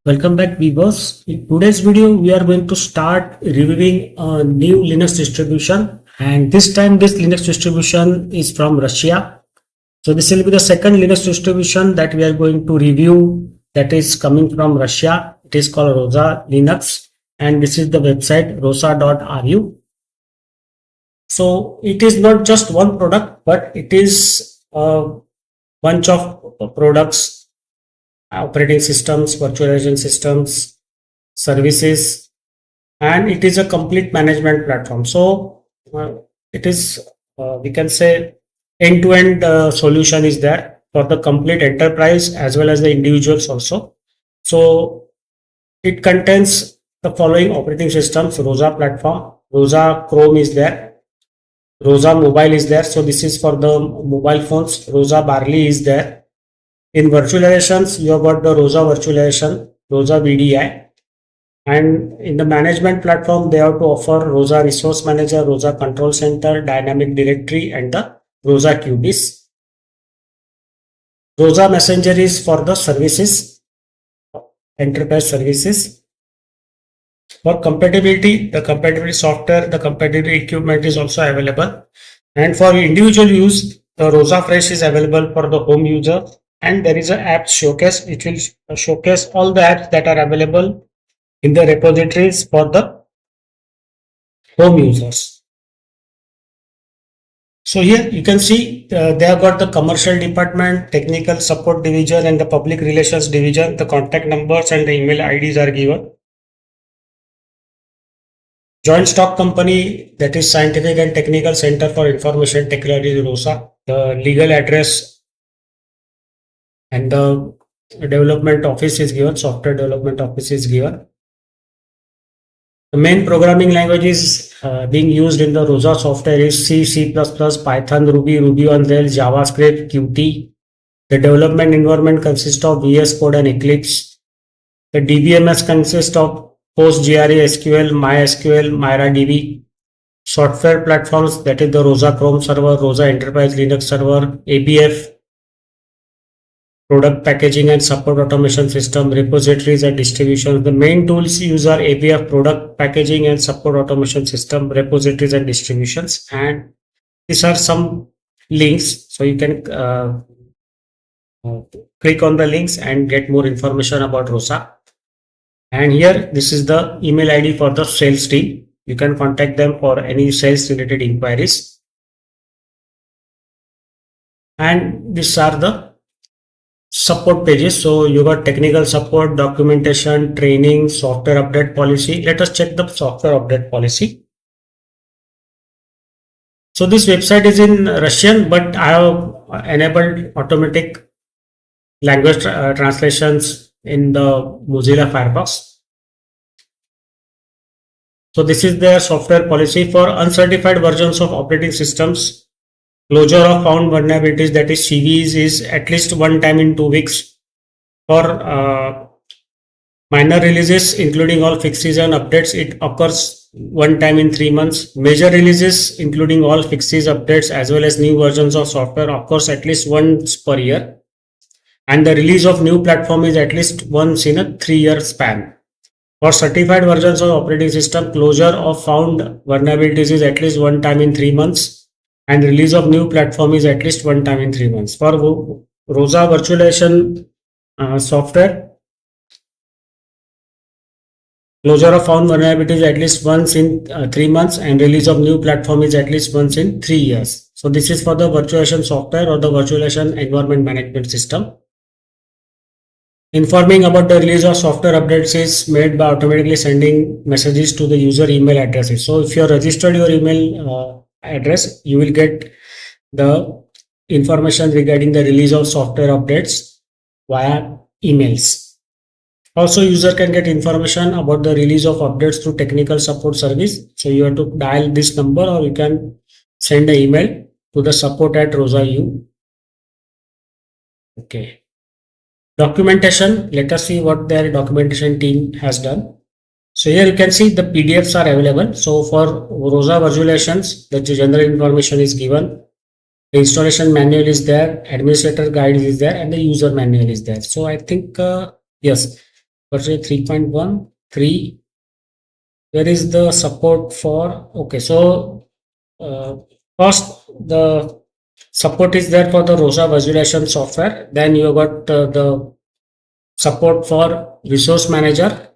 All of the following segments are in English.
Welcome back viewers. In today's video we are going to start reviewing a new Linux distribution, and this time this Linux distribution is from Russia. So this will be the second Linux distribution that we are going to review that is coming from Russia. It is called ROSA Linux, and this is the website rosa.ru. So it is not just one product, but it is a bunch of products, operating systems, virtualization systems, services, and it is a complete management platform. So it is, we can say, end-to-end solution is there for the complete enterprise as well as the individuals also. So it contains the following operating systems: ROSA platform, ROSA Chrome is there, ROSA mobile is there. So this is for the mobile phones. ROSA Barley is there. In virtualizations, you have got the ROSA virtualization, ROSA VDI, and in the management platform, they have to offer ROSA Resource Manager, ROSA Control Center, Dynamic Directory, and the ROSA QBIS. ROSA Messenger is for the services, enterprise services. For compatibility, the compatibility software, the compatibility equipment is also available. And for individual use, the ROSA Fresh is available for the home user. And there is an app showcase which will showcase all the apps that are available in the repositories for the home users. So here you can see they have got the commercial department, technical support division, and the public relations division. The contact numbers and the email IDs are given. Joint stock company, that is Scientific and Technical Center for Information Technology, ROSA. The legal address and the development office is given, software development office is given. The main programming languages being used in the ROSA software is C, C++, Python, Ruby, Ruby on Rails, JavaScript, Qt. The development environment consists of VS Code and Eclipse. The DBMS consists of PostgRE, SQL, MySQL, MariaDB. Software platforms, that is the ROSA Chrome server, ROSA Enterprise Linux server, ABF, product packaging and support automation system, repositories and distributions. The main tools used are ABF, product packaging and support automation system, repositories and distributions. And these are some links, so you can click on the links and get more information about ROSA. And here, this is the email ID for the sales team. You can contact them for any sales related inquiries. And these are the support pages. So you got technical support, documentation, training, software update policy. Let us check the software update policy. So this website is in Russian, but I have enabled automatic language translations in the Mozilla Firefox. So this is their software policy for uncertified versions of operating systems. Closure of found vulnerabilities, that is CVEs, is at least one time in 2 weeks. For minor releases, including all fixes and updates, it occurs one time in 3 months. Major releases, including all fixes, updates, as well as new versions of software, occurs at least once per year. And the release of new platform is at least once in a 3-year span. For certified versions of operating system, closure of found vulnerabilities is at least one time in 3 months. And release of new platform is at least one time in 3 months. For ROSA virtualization software, closure of found vulnerabilities at least once in 3 months, and release of new platform is at least once in 3 years. So this is for the virtualization software or the virtualization environment management system. Informing about the release of software updates is made by automatically sending messages to the user email addresses. So if you have registered your email address, you will get the information regarding the release of software updates via emails. Also, user can get information about the release of updates through technical support service. So you have to dial this number, or you can send an email to the support@rosa.u. Okay. Documentation. Let us see what their documentation team has done. So here you can see the PDFs are available. So for ROSA virtualizations, the general information is given. The installation manual is there, administrator guide is there, and the user manual is there. So I think yes, version 3.1, 3. Where is the support for? Okay, so first the support is there for the ROSA visualization software. Then you got the support for resource manager,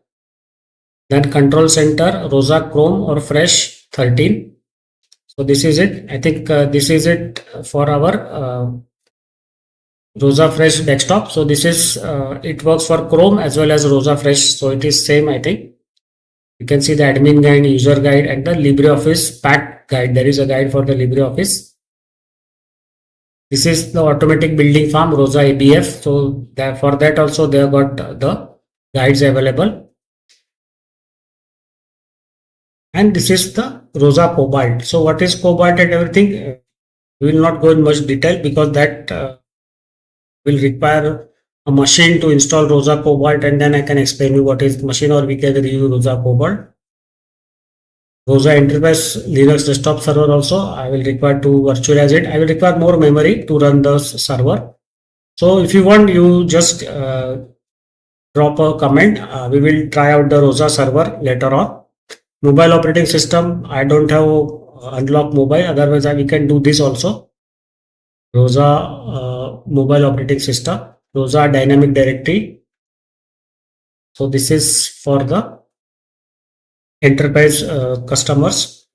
then control center, ROSA Chrome or Fresh 13. So this is it. I think this is it for our ROSA Fresh desktop. So this is it works for Chrome as well as ROSA Fresh. So it is same, I think. You can see the admin guide, user guide, and the LibreOffice pack guide. There is a guide for the LibreOffice. This is the automatic building farm ROSA ABF. So for that also they have got the guides available. And this is the ROSA Cobalt. So what is Cobalt and everything? We will not go in much detail because that will require a machine to install ROSA Cobalt, and then I can explain you what is machine, or we can review ROSA Cobalt. ROSA Enterprise Linux desktop server also I will require to virtualize it. I will require more memory to run the server. So if you want, you just drop a comment. We will try out the ROSA server later on. Mobile operating system, I don't have unlock mobile, otherwise we can do this also. ROSA mobile operating system, ROSA dynamic directory. So this is for the enterprise customers.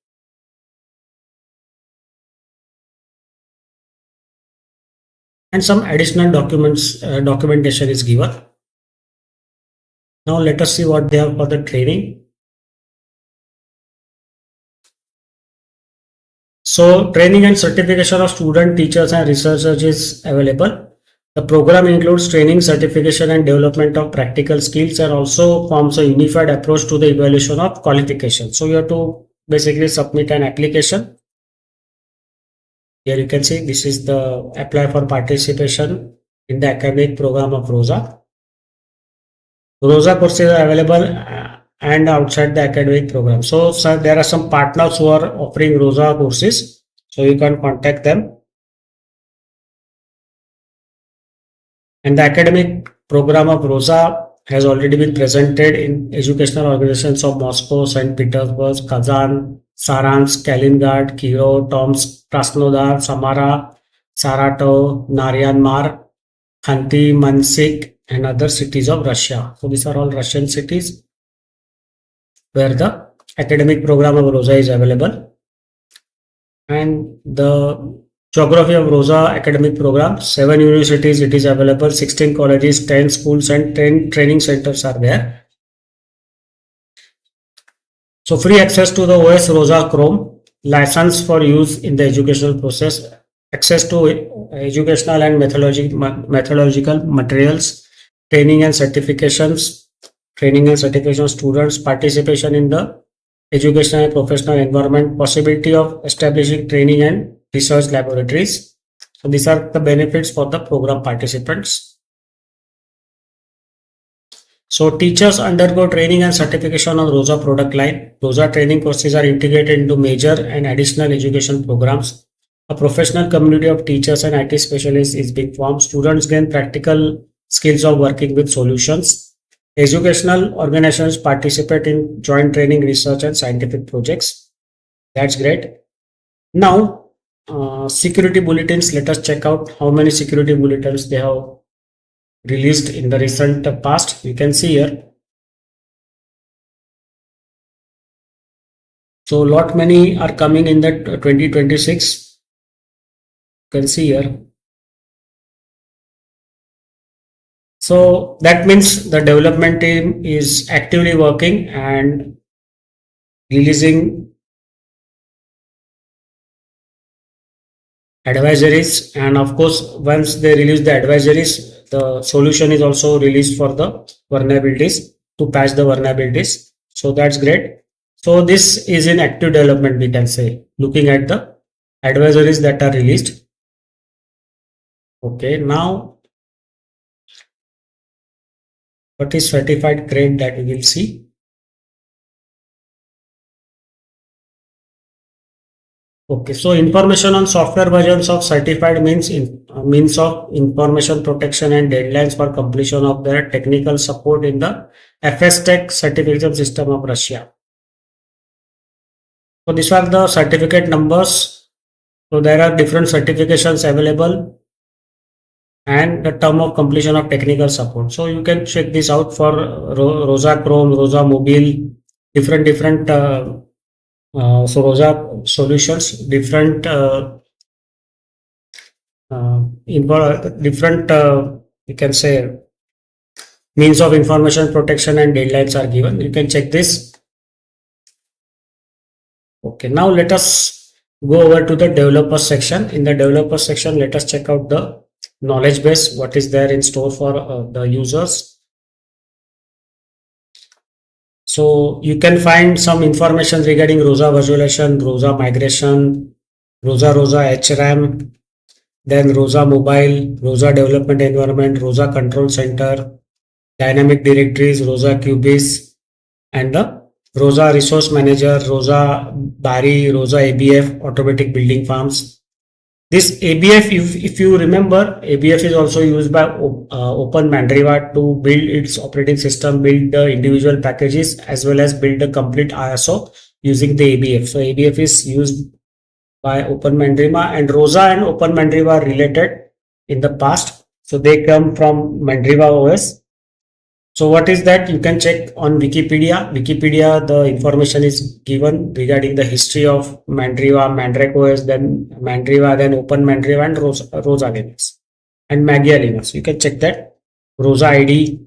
And some additional documentation is given. Now let us see what they have for the training. So training and certification of student, teachers and researchers is available. The program includes training, certification and development of practical skills, and also forms a unified approach to the evaluation of qualifications. So you have to basically submit an application. Here you can see this is the apply for participation in the academic program of ROSA. ROSA courses are available and outside the academic program. So there are some partners who are offering ROSA courses. So you can contact them. And the academic program of ROSA has already been presented in educational organizations of Moscow, St. Petersburg, Kazan, Saransk, Kaliningrad, Kirov, Tomsk, Krasnodar, Samara, Saratov, Naryan-Mar, Khanty, Mansik, and other cities of Russia. So these are all Russian cities where the academic program of ROSA is available. And the geography of ROSA academic program, 7 universities it is available, 16 colleges, 10 schools and 10 training centers are there. So free access to the OS ROSA Chrome, license for use in the educational process, access to educational and methodological materials, training and certifications, students, participation in the educational and professional environment, possibility of establishing training and research laboratories. So these are the benefits for the program participants. So teachers undergo training and certification on ROSA product line. ROSA training courses are integrated into major and additional education programs. A professional community of teachers and IT specialists is being formed. Students gain practical skills of working with solutions. Educational organizations participate in joint training, research and scientific projects. That's great. Now, security bulletins. Let us check out how many security bulletins they have released in the recent past. You can see here. So lot many are coming in the 2026. You can see here. So that means the development team is actively working and releasing advisories, and of course once they release the advisories, the solution is also released for the vulnerabilities to patch the vulnerabilities. So that's great. So this is in active development, we can say, looking at the advisories that are released. Okay, now what is certified crate that we will see. Okay, so information on software versions of certified means of information protection and deadlines for completion of their technical support in the FS Tech certification system of Russia. So these are the certificate numbers. So there are different certifications available and the term of completion of technical support. So you can check this out for ROSA Chrome, ROSA Mobile, different so ROSA solutions, different you can say means of information protection and deadlines are given. You can check this. Okay, now let us go over to the developer section. In the developer section, let us check out the knowledge base, what is there in store for the users. So you can find some information regarding ROSA visualization, ROSA migration, ROSA HRAM, then ROSA mobile, ROSA development environment, ROSA control center, dynamic directories, ROSA QBase, and the ROSA resource manager, ROSA Bari, ROSA ABF, automatic building farms. This ABF, if you remember, ABF is also used by Open Mandriva to build its operating system, build the individual packages, as well as build the complete ISO using the ABF. So ABF is used by Open Mandriva, and ROSA and Open Mandriva are related in the past. So they come from Mandriva OS. So what is that? You can check on Wikipedia. Wikipedia, the information is given regarding the history of Mandriva, Mandrake OS, then Mandriva, then Open Mandriva, and Rosa Linux and Magia Linux. You can check that. Rosa ID.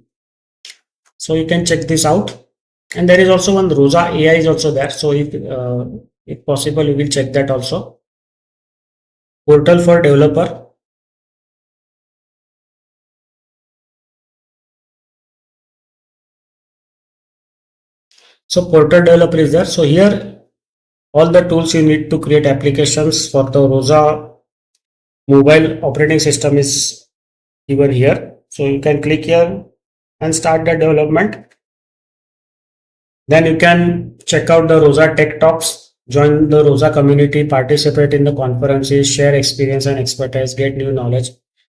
So you can check this out. And there is also one Rosa AI is also there. So if possible, you will check that also. Portal for developer. So portal developer is there. So here all the tools you need to create applications for the ROSA mobile operating system is given here. So you can click here and start the development. Then you can check out the ROSA Tech Talks, join the ROSA community, participate in the conferences, share experience and expertise, get new knowledge.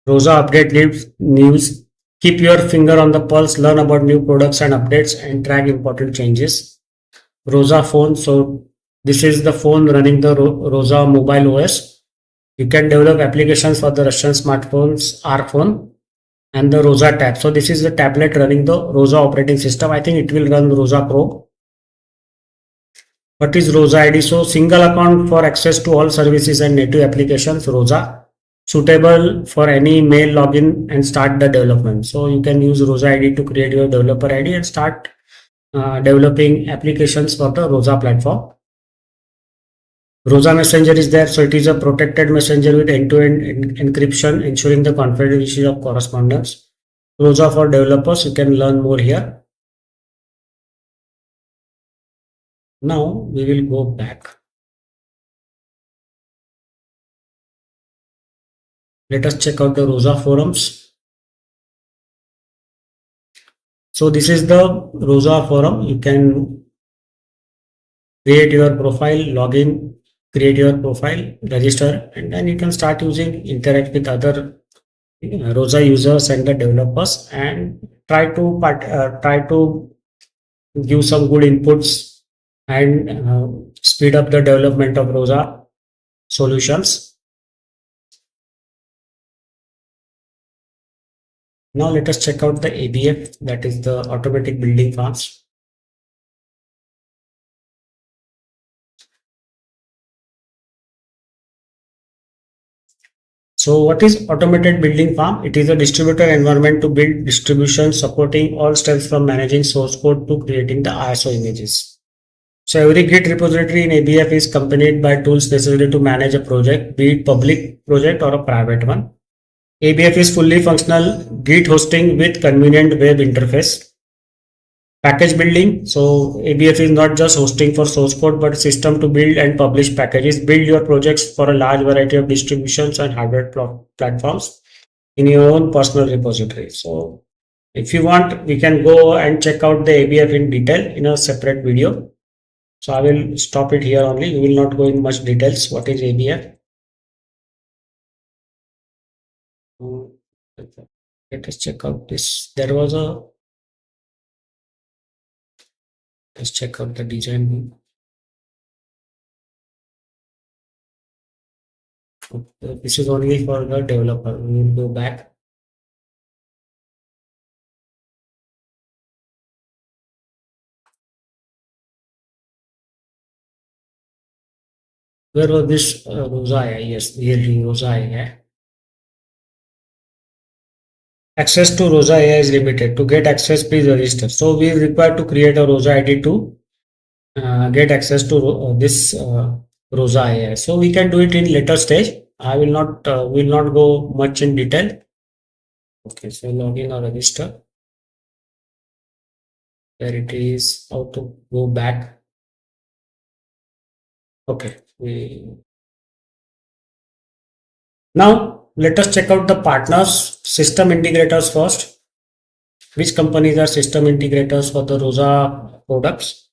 ROSA update news, keep your finger on the pulse, learn about new products and updates and track important changes. ROSA phone. So this is the phone running the ROSA mobile OS. You can develop applications for the Russian smartphones, R phone, and the ROSA tab. So this is the tablet running the ROSA operating system. I think it will run ROSA Pro. What is ROSA ID? So single account for access to all services and native applications, ROSA. Suitable for any mail login and start the development. So you can use ROSA ID to create your developer ID and start developing applications for the ROSA platform. ROSA Messenger is there, so it is a protected messenger with end-to-end encryption, ensuring the confidentiality of correspondence. ROSA for developers, you can learn more here. Now we will go back. Let us check out the ROSA forums. So this is the ROSA forum. You can create your profile, login, create your profile, register, and then you can start using, interact with other ROSA users and the developers, and try to give some good inputs and speed up the development of ROSA solutions. Now let us check out the ABF, that is the automatic building farms. So what is automated building farm? It is a distributed environment to build distribution supporting all steps from managing source code to creating the ISO images. So every Git repository in ABF is accompanied by tools necessary to manage a project, be it public project or a private one. ABF is fully functional Git hosting with convenient web interface. Package building. So ABF is not just hosting for source code, but system to build and publish packages. Build your projects for a large variety of distributions and hardware platforms in your own personal repository. So if you want, we can go and check out the ABF in detail in a separate video. So I will stop it here only. We will not go in much details. What is ABF? Mm, Let us check out this. There was a, let's check out the design. This is only for the developer. We will go back. Where was this ROSA? Yes, here ROSA. Access to ROSA AI is limited. To get access, please register. So we require to create a ROSA ID to get access to this ROSA AI. So we can do it in later stage. I will not go much in detail. Okay, so login or register. There it is. How to go back. Okay. Now let us check out the partners, system integrators first. Which companies are system integrators for the ROSA products?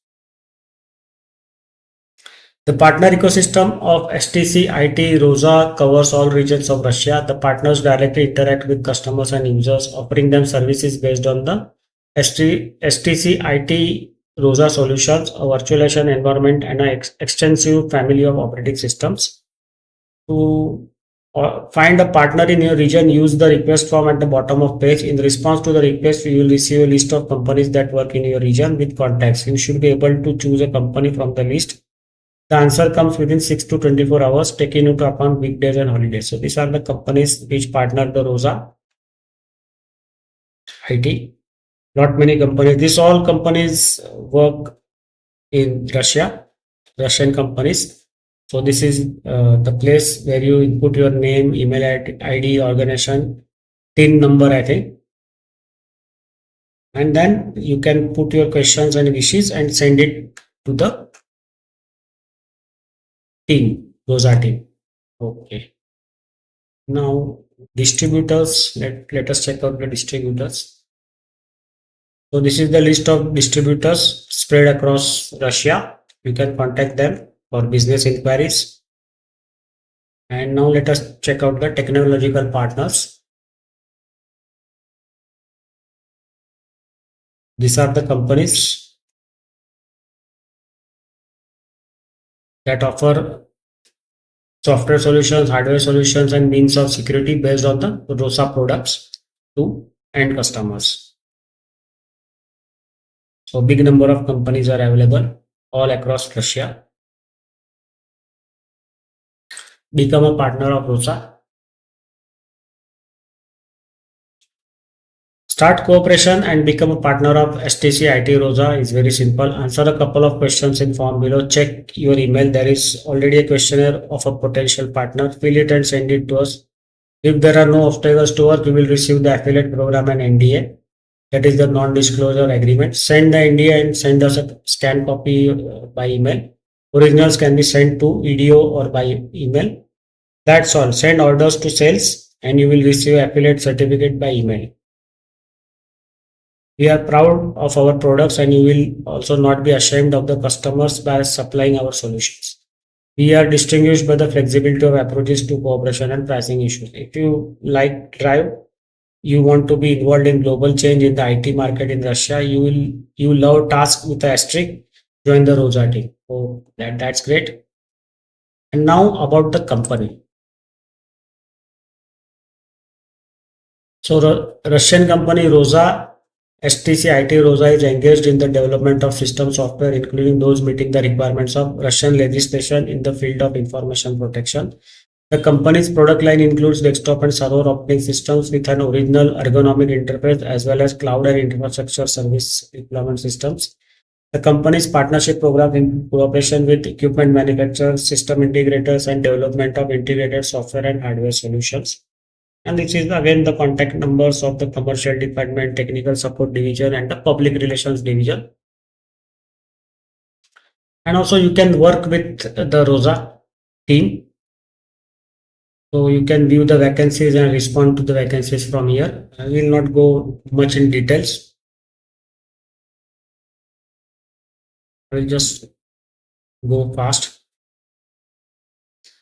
The partner ecosystem of STC IT ROSA covers all regions of Russia. The partners directly interact with customers and users, offering them services based on the STC IT ROSA solutions, a virtualization environment, and an extensive family of operating systems. To find a partner in your region, use the request form at the bottom of page. In response to the request, you will receive a list of companies that work in your region with contacts. You should be able to choose a company from the list. The answer comes within 6 to 24 hours, taking into account weekdays and holidays. So these are the companies which partner the ROSA IT. Not many companies. These all companies work in Russia, Russian companies. So this is the place where you input your name, email ID, organization, TIN number, I think. And then you can put your questions and wishes and send it to the team, ROSA team. Okay. Now distributors, let us check out the distributors. So this is the list of distributors spread across Russia. You can contact them for business inquiries. And now let us check out the technological partners. These are the companies that offer software solutions, hardware solutions, and means of security based on the ROSA products to end customers. So big number of companies are available all across Russia. Become a partner of ROSA. Start cooperation and become a partner of STC IT ROSA is very simple. Answer a couple of questions in form below. Check your email. There is already a questionnaire of a potential partner. Fill it and send it to us. If there are no obstacles to work, we will receive the affiliate program and NDA. That is the non-disclosure agreement. Send the NDA and send us a scan copy by email. Originals can be sent to EDO or by email. That's all. Send orders to sales and you will receive affiliate certificate by email. We are proud of our products and you will also not be ashamed of the customers by supplying our solutions. We are distinguished by the flexibility of approaches to cooperation and pricing issues. If you like Drive, you want to be involved in global change in the IT market in Russia, you love tasks with a asterisk, join the ROSA team. So that's great. And now about the company. So Russian company ROSA, STC IT ROSA is engaged in the development of system software, including those meeting the requirements of Russian legislation in the field of information protection. The company's product line includes desktop and server operating systems with an original ergonomic interface as well as cloud and infrastructure service deployment systems. The company's partnership program in cooperation with equipment manufacturers, system integrators, and development of integrated software and hardware solutions. And this is again the contact numbers of the commercial department, technical support division, and the public relations division. And also you can work with the ROSA team. So you can view the vacancies and respond to the vacancies from here. I will not go much in details. I will just go fast.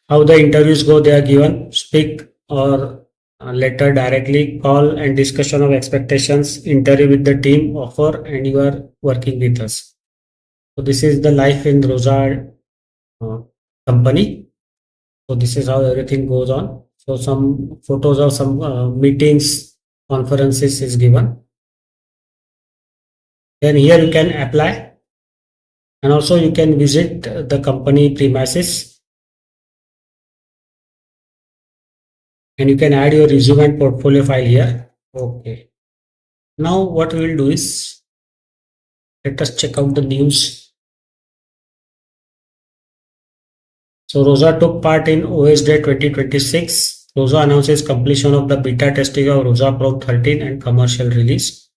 How the interviews go, they are given. Speak or letter directly, call and discussion of expectations, interview with the team, offer, and you are working with us. So this is the life in ROSA uh, company. So this is how everything goes on. So some photos of some meetings, conferences is given. Then here you can apply, and also you can visit the company premises, and you can add your resume and portfolio file here. Okay. Now what we will do is, let us check out the news. So ROSA took part in OS Day 2026. ROSA announces completion of the beta testing of ROSA Pro 13 and commercial release.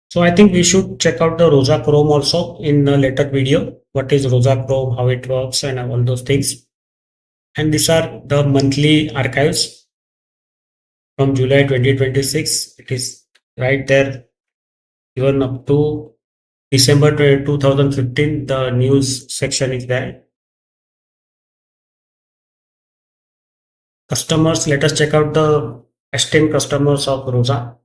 So I think we should check out the ROSA Chrome also in a later video. What is ROSA Chrome, how it works, and all those things. And these are the monthly archives from July 2026. It is right there, even up to December 2015. The news section is there. Customers, let us check out the esteemed customers of ROSA.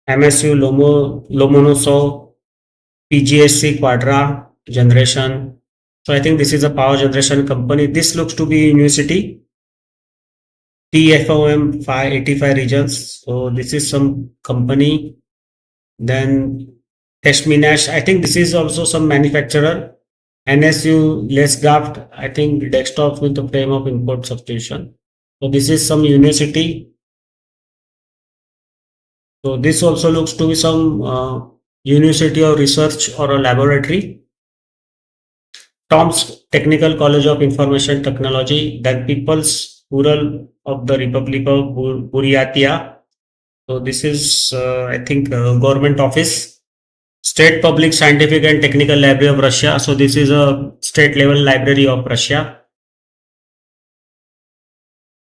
MSU, Lomonosov, PGSC, Quadra, Generation. So I think this is a power generation company. This looks to be university. TFOM 585 regions. So this is some company. Then Teshminash. I think this is also some manufacturer. NSU, Lesgaft. I think desktops with the frame of import substitution. So this is some university. So this also looks to be some university or research or a laboratory. Tom's Technical College of Information Technology, then People's Rural of the Republic of Buryatia. So this is, I think, government office. State Public Scientific and Technical Library of Russia. So this is a state level library of Russia.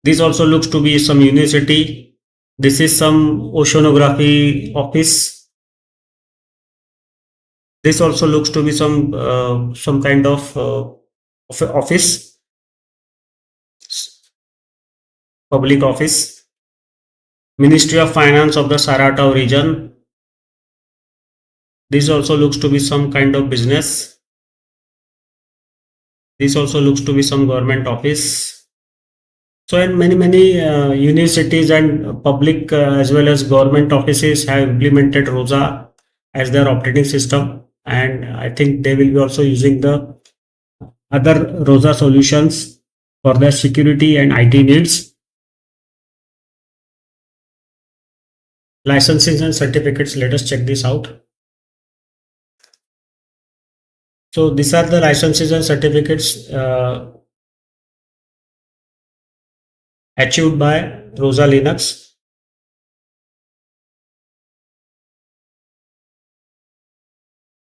This also looks to be some university. This is some oceanography office. This also looks to be some kind of office, public office. Ministry of Finance of the Saratov region. This also looks to be some kind of business. This also looks to be some government office. So in many universities and public as well as government offices have implemented ROSA as their operating system, and I think they will be also using the other ROSA solutions for their security and IT needs. Licenses and certificates, let us check this out. So these are the licenses and certificates achieved by ROSA Linux.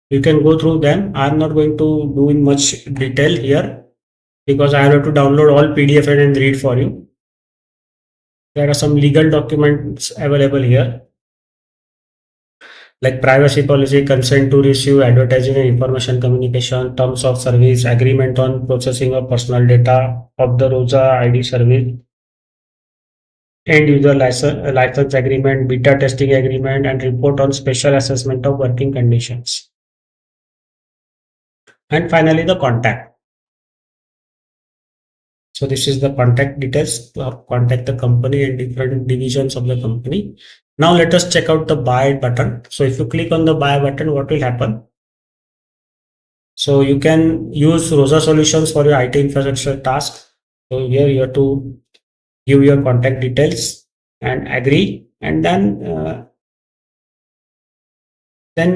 You can go through them. I'm not going to do in much detail here because I have to download all PDF and read for you. There are some legal documents available here, like privacy policy, consent to receive advertising and information communication, terms of service, agreement on processing of personal data of the ROSA ID service, end user license agreement, beta testing agreement, and report on special assessment of working conditions. And finally, the contact. So this is the contact details to contact the company and different divisions of the company. Now let us check out the buy button. So if you click on the buy button, what will happen? So you can use ROSA solutions for your IT infrastructure task. So here you have to give your contact details and agree, and then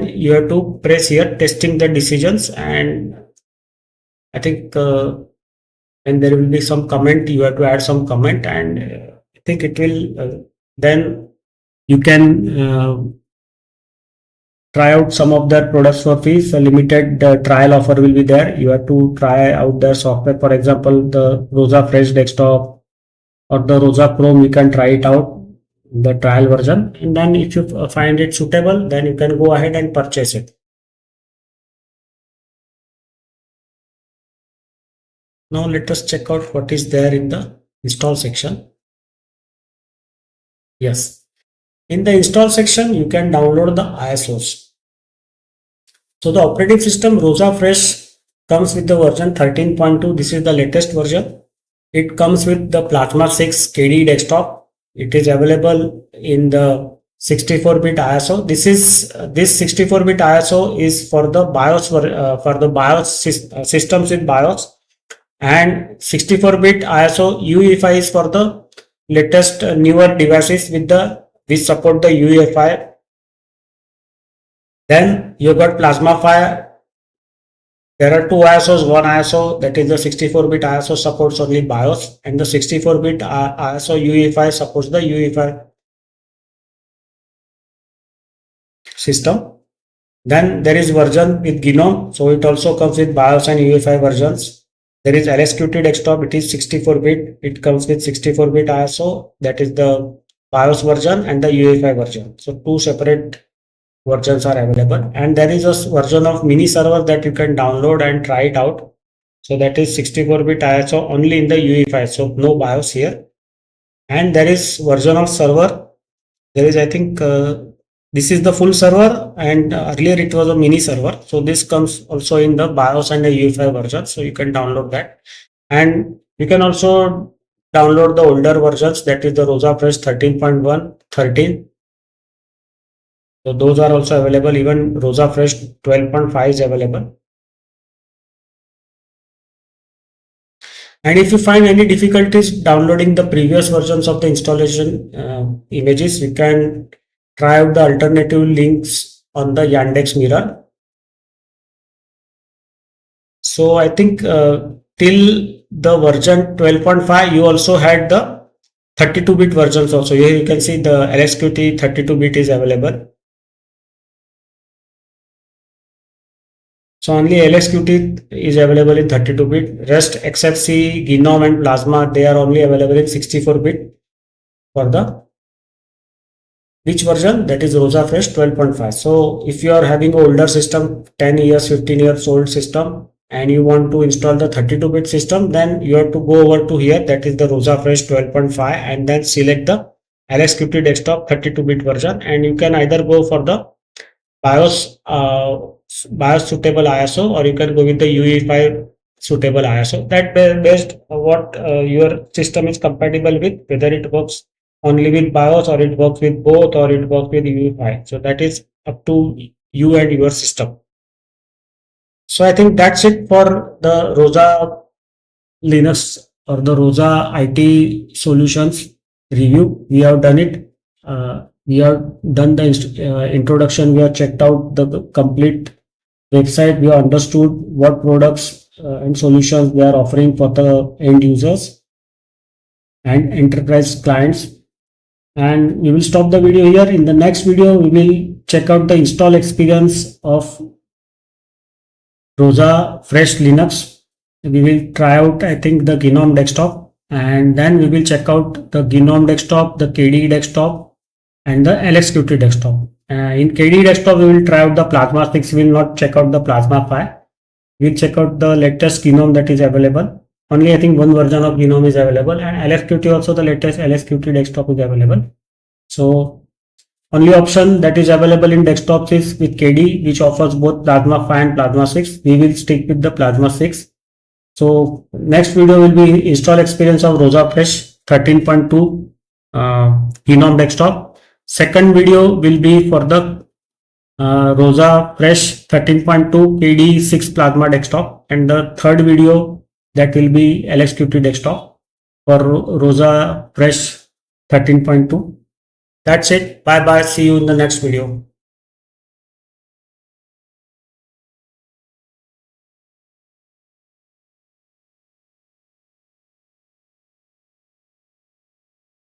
you have to press here testing the decisions, and I think and there will be some comment. You have to add some comment, and I think it will then you can try out some of their products for free. So limited trial offer will be there. You have to try out their software. For example, the ROSA Fresh desktop or the ROSA Chrome. You can try it out, the trial version, and then if you find it suitable, then you can go ahead and purchase it. Now let us check out what is there in the install section. Yes, in the install section, you can download the ISOs. So the operating system ROSA Fresh comes with the version 13.2. This is the latest version. It comes with the Plasma 6 KDE desktop. It is available in the 64-bit ISO. This 64-bit ISO is for the BIOS systems with BIOS, and 64-bit ISO UEFI is for the latest newer devices which support the UEFI. Then you got Plasma 5. There are two ISOs. One ISO, that is the 64-bit ISO, supports only BIOS, and the 64-bit ISO UEFI supports the UEFI system. Then there is version with GNOME, so it also comes with BIOS and UEFI versions. There is LSQT desktop, it is 64-bit. It comes with 64-bit ISO, that is the BIOS version and the UEFI version. So two separate versions are available, and there is a version of mini server that you can download and try it out. So that is 64-bit ISO only in the UEFI, so no BIOS here. And there is version of server. There is, I think, this is the full server, and earlier it was a mini server. So this comes also in the BIOS and the UEFI version, so you can download that. And you can also download the older versions, that is the ROSA Fresh 13.1, 13. So those are also available. Even ROSA Fresh 12.5 is available. And if you find any difficulties downloading the previous versions of the installation images, you can try out the alternative links on the Yandex Mirror. So I think till the version 12.5, you also had the 32-bit versions also. Here you can see the LSQT 32-bit is available. So only LSQT is available in 32-bit. Rest except C, GNOME and Plasma, they are only available in 64-bit for the which version? That is ROSA Fresh 12.5. So if you are having an older system, 10 years, 15 years old system, and you want to install the 32-bit system, then you have to go over to here, that is the ROSA Fresh 12.5, and then select the LSQT desktop 32-bit version, and you can either go for the BIOS suitable ISO, or you can go with the UEFI suitable ISO. That based on what your system is compatible with, whether it works only with BIOS or it works with both or it works with UEFI. So that is up to you and your system. So I think that's it for the ROSA Linux or the ROSA IT solutions review. We have done it. We have done the introduction. We have checked out the complete website. We have understood what products and solutions they are offering for the end users and enterprise clients. And we will stop the video here. In the next video, we will check out the install experience of ROSA Fresh Linux. We will try out, I think, the GNOME desktop, and then we will check out the GNOME desktop, the KDE desktop, and the LSQT desktop. In KDE desktop, we will try out the Plasma 6. We will not check out the Plasma 5. We will check out the latest GNOME that is available. Only I think one version of GNOME is available, and LSQT also, the latest LSQT desktop is available. So only option that is available in desktops is with KDE, which offers both Plasma 5 and Plasma 6. We will stick with the Plasma 6. So next video will be install experience of ROSA Fresh 13.2 GNOME desktop. Second video will be for the ROSA Fresh 13.2 KDE 6 Plasma desktop, and the third video that will be LSQT desktop for ROSA Fresh 13.2. That's it. Bye bye. See you in the next video.